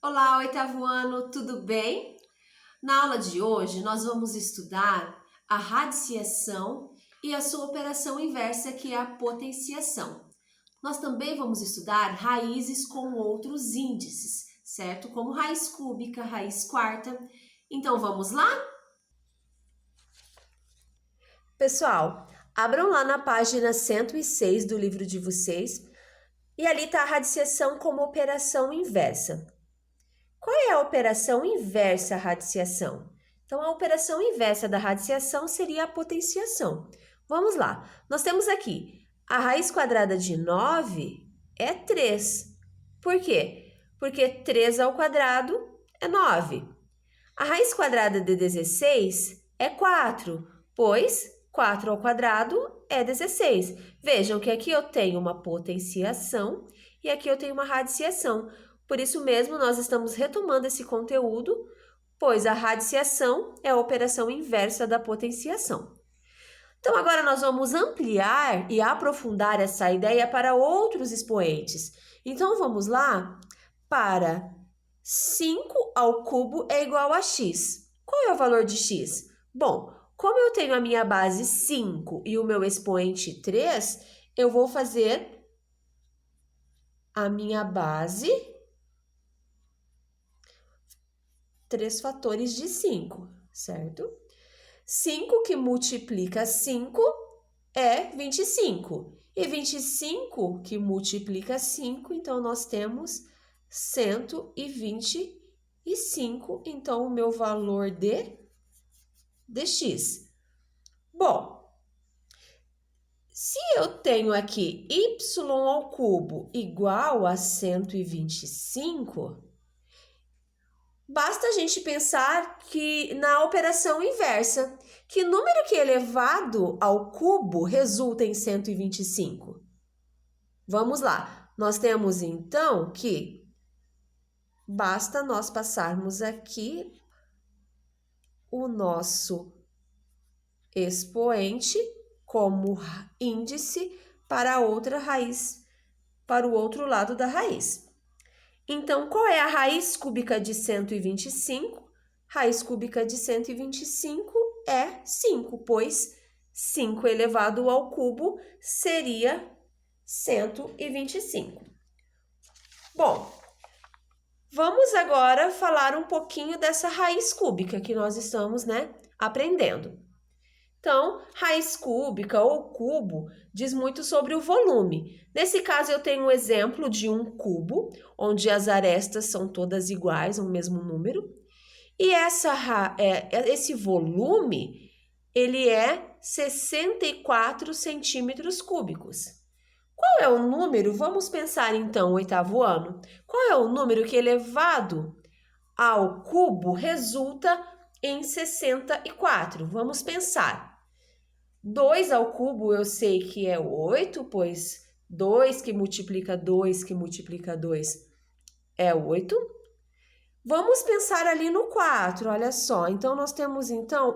Olá, oitavo ano, tudo bem? Na aula de hoje, nós vamos estudar a radiciação e a sua operação inversa, que é a potenciação. Nós também vamos estudar raízes com outros índices, certo? Como raiz cúbica, raiz quarta. Então, vamos lá? Pessoal, abram lá na página 106 do livro de vocês e ali está a radiciação como operação inversa. Qual é a operação inversa à radiciação? Então, a operação inversa da radiciação seria a potenciação. Vamos lá. Nós temos aqui a raiz quadrada de 9 é 3. Por quê? Porque 3 ao quadrado é 9. A raiz quadrada de 16 é 4, pois 4 ao quadrado é 16. Vejam que aqui eu tenho uma potenciação e aqui eu tenho uma radiciação. Por isso mesmo, nós estamos retomando esse conteúdo, pois a radiciação é a operação inversa da potenciação. Então, agora nós vamos ampliar e aprofundar essa ideia para outros expoentes. Então, vamos lá para 5 ao cubo é igual a x. Qual é o valor de x? Bom, como eu tenho a minha base 5 e o meu expoente 3, eu vou fazer a minha base 3 fatores de 5, certo? 5 que multiplica 5 é 25. E 25 que multiplica 5, então nós temos 125. Então, o meu valor de x. Bom, se eu tenho aqui y ao cubo igual a 125... basta a gente pensar que na operação inversa, que número que elevado ao cubo resulta em 125? Vamos lá, nós temos então que basta nós passarmos aqui o nosso expoente como índice para a outra raiz, para o outro lado da raiz. Então, qual é a raiz cúbica de 125? Raiz cúbica de 125 é 5, pois 5 elevado ao cubo seria 125. Bom, vamos agora falar um pouquinho dessa raiz cúbica que nós estamos, aprendendo. Então, raiz cúbica ou cubo diz muito sobre o volume. Nesse caso, eu tenho um exemplo de um cubo, onde as arestas são todas iguais, o mesmo número. E esse volume, ele é 64 centímetros cúbicos. Qual é o número? Vamos pensar então, oitavo ano. Qual é o número que elevado ao cubo resulta em 64? Vamos pensar. 2 ao cubo eu sei que é 8, pois 2 que multiplica 2 é 8. Vamos pensar ali no 4, olha só. Então, nós temos,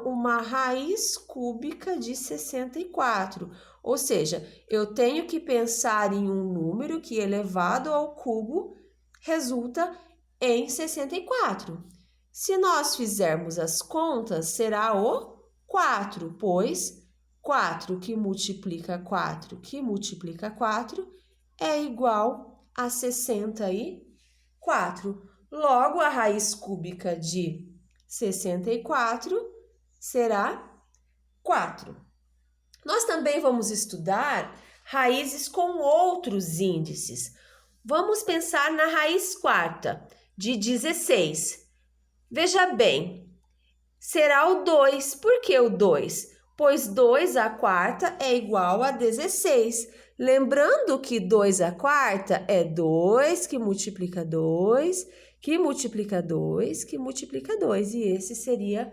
uma raiz cúbica de 64. Ou seja, eu tenho que pensar em um número que elevado ao cubo resulta em 64. Se nós fizermos as contas, será o 4, pois 4 que multiplica 4 é igual a 64. Logo, a raiz cúbica de 64 será 4. Nós também vamos estudar raízes com outros índices. Vamos pensar na raiz quarta, de 16. Veja bem, será o 2. Por que o 2? Pois 2 à quarta é igual a 16. Lembrando que 2 à quarta é 2 que multiplica 2, que multiplica 2, que multiplica 2. E esse seria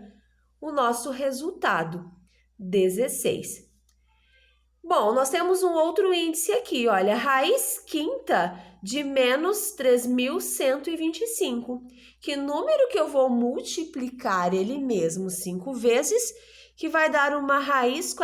o nosso resultado, 16. Bom, nós temos um outro índice aqui, olha, raiz quinta de menos 3.125. Que número que eu vou multiplicar ele mesmo 5 vezes, que vai dar uma raiz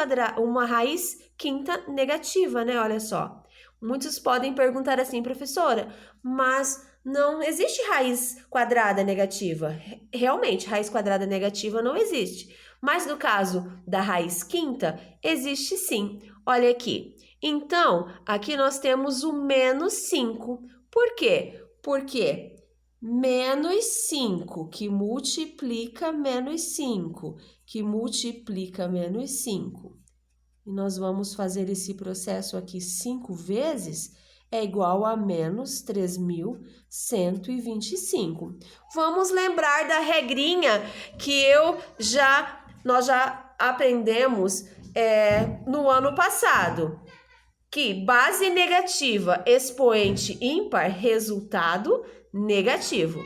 quinta negativa, né? Olha só. Muitos podem perguntar assim, professora, mas não existe raiz quadrada negativa. Realmente, raiz quadrada negativa não existe. Mas no caso da raiz quinta, existe sim. Olha aqui. Então, aqui nós temos o menos 5. Por quê? Porque menos 5 que multiplica menos 5, que multiplica menos 5. E nós vamos fazer esse processo aqui 5 vezes, é igual a menos 3.125. Vamos lembrar da regrinha que nós já aprendemos no ano passado, que base negativa, expoente ímpar, resultado negativo.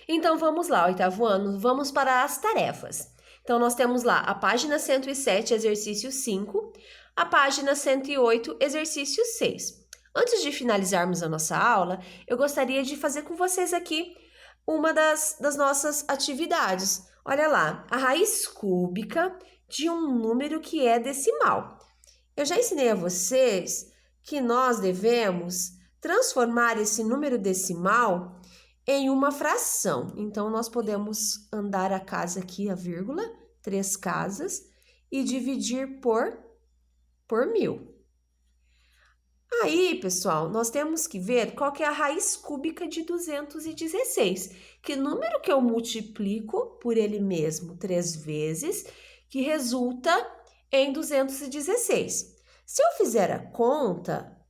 Então, vamos lá, oitavo ano, vamos para as tarefas. Então, nós temos lá a página 107, exercício 5, a página 108, exercício 6. Antes de finalizarmos a nossa aula, eu gostaria de fazer com vocês aqui uma das nossas atividades. Olha lá, a raiz cúbica de um número que é decimal. Eu já ensinei a vocês que nós devemos transformar esse número decimal em uma fração. Então, nós podemos andar a casa aqui, a vírgula, 3 casas, e dividir por 1000. Aí, pessoal, nós temos que ver qual que é a raiz cúbica de 216. Que número que eu multiplico por ele mesmo 3 vezes, que resulta em 216. Se eu fizer a conta,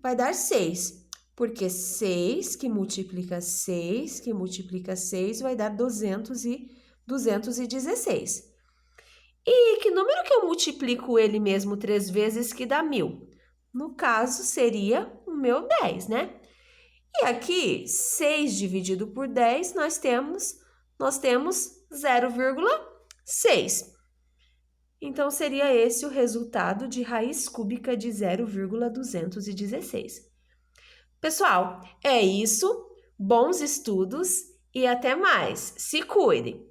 vai dar 6. Porque 6 que multiplica 6, vai dar 216. E que número que eu multiplico ele mesmo 3 vezes que dá 1000? No caso, seria o meu 10, né? E aqui, 6 dividido por 10, nós temos 0,6. Então, seria esse o resultado de raiz cúbica de 0,216. Pessoal, é isso. Bons estudos e até mais. Se cuidem!